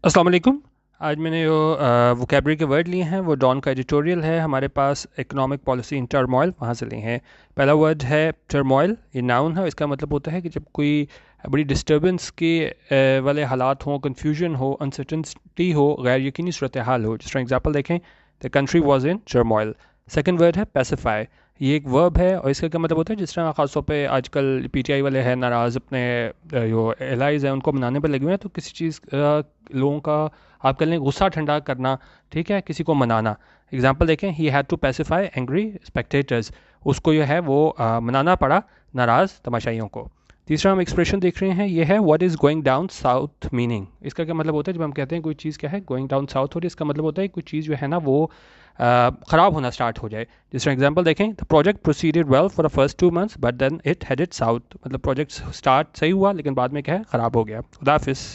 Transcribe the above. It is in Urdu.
السلام علیکم. آج میں نے جو ووکیبری کے ورڈ لیے ہیں وہ ڈان کا ایڈیٹوریل ہے. ہمارے پاس اکنامک پالیسی ان ٹرموائل وہاں سے لیے ہیں. پہلا ورڈ ہے ٹرموائل. یہ ناؤن ہے. اس کا مطلب ہوتا ہے کہ جب کوئی بڑی ڈسٹربنس کے والے حالات ہوں, کنفیوژن ہو, انسرٹنٹی ہو, غیر یقینی صورتحال ہو. جس طرح اگزامپل دیکھیں, the country was in turmoil. Second word ہے پیسیفائی. یہ ایک ورب ہے اور اس کا کیا مطلب ہوتا ہے, جس طرح خاص طور پہ آج کل پی ٹی آئی والے ہیں ناراض, اپنے جو الائز ہیں ان کو منانے پہ لگے ہوئے ہیں, تو کسی چیز لوگوں کا آپ کر لیں غصہ ٹھنڈا کرنا, ٹھیک ہے, کسی کو منانا. اگزامپل دیکھیں, he had to pacify angry spectators. اس کو جو ہے وہ منانا پڑا ناراض تماشائیوں کو. تیسرا ہم ایکسپریشن دیکھ رہے ہیں, یہ ہے what is going down south meaning. اس کا کیا مطلب ہوتا ہے, جب ہم کہتے ہیں کوئی چیز کیا ہے گوئنگ ڈاؤن ساؤتھ ہو رہی ہے, اس کا مطلب ہوتا ہے کوئی چیز جو ہے نا وہ خراب ہونا اسٹارٹ ہو جائے. جس طرح ایگزامپل دیکھیں, the project proceeded well for the first 2 months but then it headed south. مطلب پروجیکٹ اسٹارٹ صحیح ہوا لیکن بعد میں کیا ہے خراب ہو گیا. خدا حافظ.